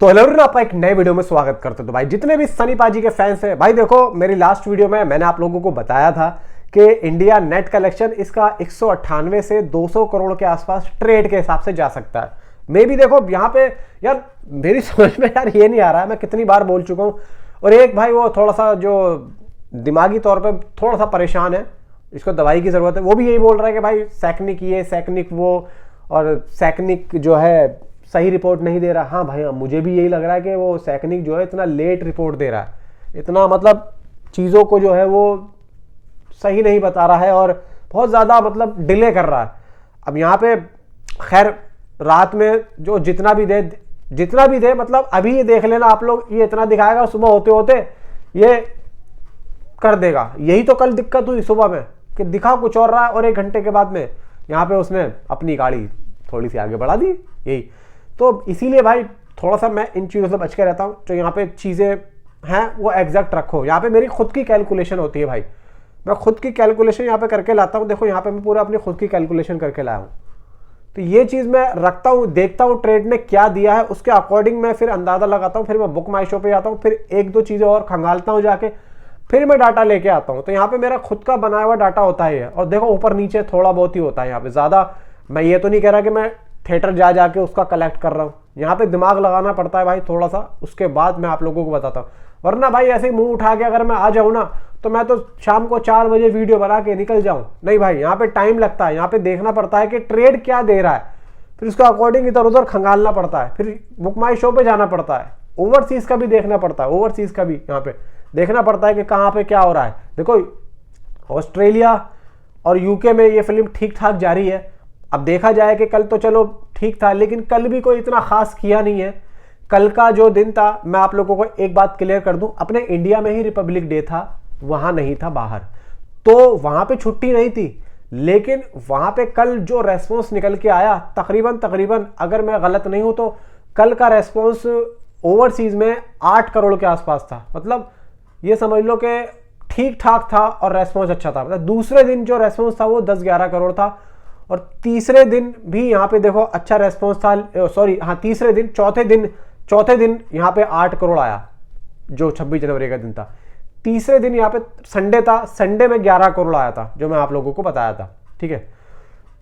तो hello everyone, आपका एक नए वीडियो में स्वागत करते हैं। तो भाई जितने भी सनी पाजी के फैंस हैं, भाई देखो मेरी लास्ट वीडियो में मैंने आप लोगों को बताया था कि इंडिया नेट कलेक्शन इसका 198 से 200 करोड़ के आसपास ट्रेड के हिसाब से जा सकता है। मे भी देखो यहाँ पे यार मेरी समझ में यार ये नहीं आ रहा है, मैं कितनी बार बोल चुका हूँ। और एक भाई वो थोड़ा सा जो दिमागी तौर पर थोड़ा सा परेशान है, इसको दवाई की ज़रूरत है, वो भी यही बोल रहा है कि भाई सैकनिक ये सैकनिक वो, और सैकनिक जो है सही रिपोर्ट नहीं दे रहा। हाँ भाई हाँ, मुझे भी यही लग रहा है कि वो सैकनिक जो है इतना लेट रिपोर्ट दे रहा है, इतना मतलब चीज़ों को जो है वो सही नहीं बता रहा है और बहुत ज़्यादा मतलब डिले कर रहा है। अब यहाँ पे खैर रात में जो जितना भी दे मतलब अभी ये देख लेना आप लोग, ये इतना दिखाएगा, सुबह होते होते ये कर देगा। यही तो कल दिक्कत हुई सुबह में कि दिखा कुछ और रहा है और 1 घंटे के बाद में यहाँ पे उसने अपनी गाड़ी थोड़ी सी आगे बढ़ा दी। यही तो इसीलिए भाई थोड़ा सा मैं इन चीज़ों से बच के रहता हूँ। जो यहाँ पे चीज़ें हैं वो एग्जैक्ट रखो। यहाँ पे मेरी खुद की कैलकुलेशन होती है भाई, मैं खुद की कैलकुलेशन यहाँ पे करके लाता हूँ। देखो यहाँ पे मैं पूरा अपनी खुद की कैलकुलेशन करके लाया हूँ, तो ये चीज़ मैं रखता हूँ, देखता हूँ ट्रेड ने क्या दिया है, उसके अकॉर्डिंग मैं फिर अंदाज़ा लगाता हूँ। फिर मैं बुक माई शो पे जाता हूँ, फिर 1-2 चीज़ें और खंगालता हूँ जाके, फिर मैं डाटा लेके आता हूँ। तो यहाँ पे मेरा खुद का बनाया हुआ डाटा होता है। और देखो ऊपर नीचे थोड़ा बहुत ही होता है यहाँ पे, ज़्यादा मैं ये तो नहीं कह रहा कि मैं थिएटर जा जाके उसका कलेक्ट कर रहा हूँ। यहाँ पे दिमाग लगाना पड़ता है भाई थोड़ा सा, उसके बाद मैं आप लोगों को बताता हूँ। वरना भाई ऐसे ही मुंह उठा के अगर मैं आ जाऊँ ना, तो मैं तो शाम को 4 बजे वीडियो बना के निकल जाऊँ। नहीं भाई, यहाँ पे टाइम लगता है, यहाँ पे देखना पड़ता है कि ट्रेड क्या दे रहा है, फिर उसके अकॉर्डिंग इधर उधर खंगालना पड़ता है, फिर बुक माई शो पे जाना पड़ता है, ओवरसीज का भी देखना पड़ता है, ओवरसीज का भी यहाँ पे देखना पड़ता है कि कहाँ पे क्या हो रहा है। देखो ऑस्ट्रेलिया और यूके में ये फिल्म ठीक ठाक जारी है। अब देखा जाए कि कल तो चलो ठीक था, लेकिन कल भी कोई इतना खास किया नहीं है। कल का जो दिन था, मैं आप लोगों को एक बात क्लियर कर दूं, अपने इंडिया में ही रिपब्लिक डे था, वहां नहीं था बाहर, तो वहां पे छुट्टी नहीं थी। लेकिन वहां पे कल जो रेस्पॉन्स निकल के आया, तकरीबन अगर मैं गलत नहीं हूं तो कल का रेस्पॉन्स ओवरसीज में 8 करोड़ के आसपास था। मतलब ये समझ लो कि ठीक ठाक था और रेस्पॉन्स अच्छा था। मतलब दूसरे दिन जो रेस्पॉन्स था वो 10-11 करोड़ था, और तीसरे दिन भी यहाँ पे देखो अच्छा रेस्पॉन्स था। सॉरी हाँ, तीसरे दिन चौथे दिन यहाँ पे 8 करोड़ आया, जो 26 जनवरी का दिन था। तीसरे दिन यहाँ पे संडे था, संडे में 11 करोड़ आया था, जो मैं आप लोगों को बताया था। ठीक है,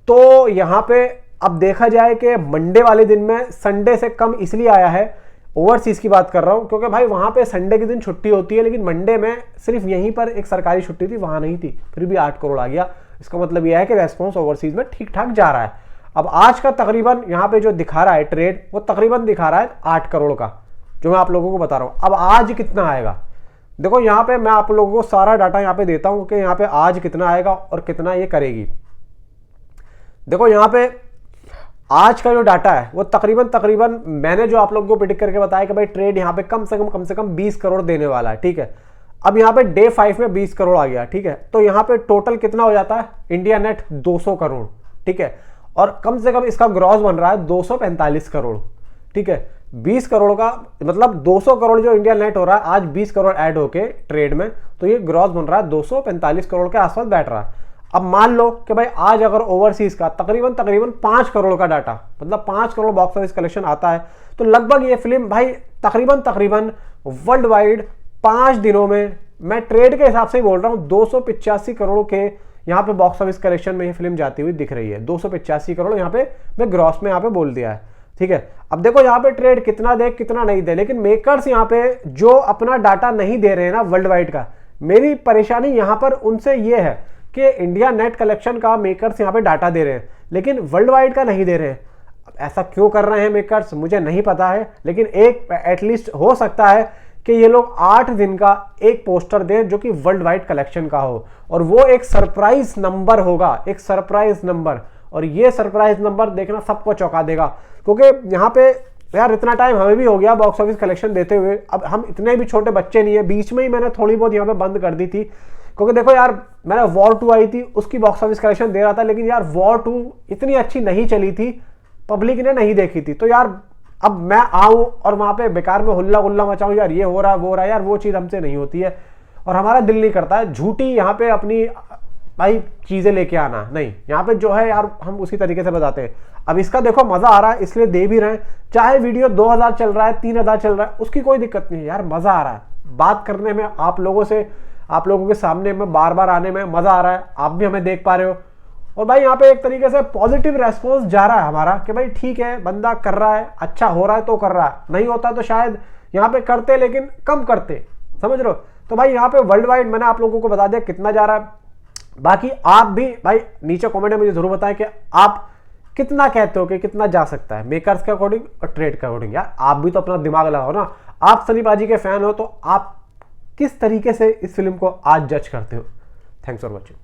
तो यहाँ पे अब देखा जाए कि मंडे वाले दिन में संडे से कम इसलिए आया है, ओवरसीज की बात कर रहा हूँ, क्योंकि भाई वहाँ पे संडे के दिन छुट्टी होती है, लेकिन मंडे में सिर्फ यहीं पर एक सरकारी छुट्टी थी, वहाँ नहीं थी, फिर भी 8 करोड़ आ गया। इसका मतलब यह है कि रेस्पॉन्स ओवरसीज में ठीक ठाक जा रहा है। अब आज का तकरीबन यहाँ पे जो दिखा रहा है ट्रेड, वो तकरीबन दिखा रहा है 8 करोड़ का, जो मैं आप लोगों को बता रहा हूँ। अब आज कितना आएगा, देखो यहाँ पे मैं आप लोगों को सारा डाटा यहाँ पे देता हूँ कि यहाँ पे आज कितना आएगा और कितना ये करेगी। देखो यहाँ पे आज का जो डाटा है वो तकरीबन मैंने जो आप लोगों को प्रेडिक्ट करके बताया कि भाई ट्रेड यहाँ पे कम से कम 20 करोड़ देने वाला है। ठीक है, अब यहाँ पे डे 5 में 20 करोड़ आ गया। ठीक है, तो यहाँ पे टोटल कितना हो जाता है, इंडिया नेट 200 करोड़। ठीक है, और कम से कम इसका ग्रॉस बन रहा है 245 करोड़। ठीक है, 20 करोड़ का मतलब 200 करोड़ जो इंडिया नेट हो रहा है, आज 20 करोड़ ऐड होके ट्रेड में, तो ये ग्रॉस बन रहा है 245 करोड़ के आसपास बैठ रहा है। अब मान लो कि भाई आज अगर ओवरसीज का तकरीबन 5 करोड़ का डाटा, मतलब 5 करोड़ बॉक्स ऑफिस कलेक्शन आता है, तो लगभग ये फिल्म भाई तकरीबन वर्ल्ड वाइड 5 दिनों में, मैं ट्रेड के हिसाब से ही बोल रहा हूँ, 285 करोड़ के यहाँ पे बॉक्स ऑफिस कलेक्शन में ये फिल्म जाती हुई दिख रही है। 285 करोड़ यहाँ पे मैं ग्रॉस में यहाँ पे बोल दिया है। ठीक है, अब देखो यहाँ पे ट्रेड कितना दे कितना नहीं दे, लेकिन मेकर्स यहाँ पे जो अपना डाटा नहीं दे रहे हैं ना वर्ल्ड वाइड का, मेरी परेशानी यहाँ पर उनसे ये है कि इंडिया नेट कलेक्शन का मेकर्स यहाँ पे डाटा दे रहे हैं, लेकिन वर्ल्ड वाइड का नहीं दे रहे हैं। अब ऐसा क्यों कर रहे हैं मेकर्स, मुझे नहीं पता है, लेकिन एक एटलीस्ट हो सकता है कि ये लोग 8 दिन का एक पोस्टर दें जो कि वर्ल्ड वाइड कलेक्शन का हो, और वो एक सरप्राइज नंबर होगा, एक सरप्राइज नंबर। और ये सरप्राइज नंबर देखना सबको चौंका देगा, क्योंकि यहाँ पे यार इतना टाइम हमें भी हो गया बॉक्स ऑफिस कलेक्शन देते हुए। अब हम इतने भी छोटे बच्चे नहीं है, बीच में ही मैंने थोड़ी बहुत यहाँ पे बंद कर दी थी, क्योंकि देखो यार मैंने वॉर 2 आई थी, उसकी बॉक्स ऑफिस कलेक्शन दे रहा था, लेकिन यार वॉर 2 इतनी अच्छी नहीं चली थी, पब्लिक ने नहीं देखी थी। तो यार अब मैं आऊं और वहां पे बेकार में हुल्ला गुल्ला मचाऊं, यार ये हो रहा है वो हो रहा है, यार वो चीज हमसे नहीं होती है, और हमारा दिल नहीं करता है झूठी यहाँ पे अपनी भाई चीजें लेके आना, नहीं, यहाँ पे जो है यार हम उसी तरीके से बताते हैं। अब इसका देखो मजा आ रहा है इसलिए दे भी रहे हैं, चाहे वीडियो 2000 चल रहा है 3000 चल रहा है, उसकी कोई दिक्कत नहीं है यार, मजा आ रहा है बात करने में, आप लोगों से, आप लोगों के सामने में बार बार आने में मजा आ रहा है, आप भी हमें देख पा रहे हो। और भाई यहाँ पे एक तरीके से पॉजिटिव रेस्पॉन्स जा रहा है हमारा कि भाई ठीक है, बंदा कर रहा है, अच्छा हो रहा है तो कर रहा है, नहीं होता तो शायद यहाँ पे करते लेकिन कम करते, समझ रहे हो। तो भाई यहाँ पे वर्ल्ड वाइड मैंने आप लोगों को बता दिया कितना जा रहा है। बाकी आप भी भाई नीचे कमेंट में मुझे जरूर बताएं कि आप कितना कहते हो कि कितना जा सकता है मेकर्स के अकॉर्डिंग और ट्रेड के अकॉर्डिंग। यार आप भी तो अपना दिमाग लगाओ ना, आप सनी पाजी के फैन हो तो आप किस तरीके से इस फिल्म को आज जज करते हो। Thanks for watching.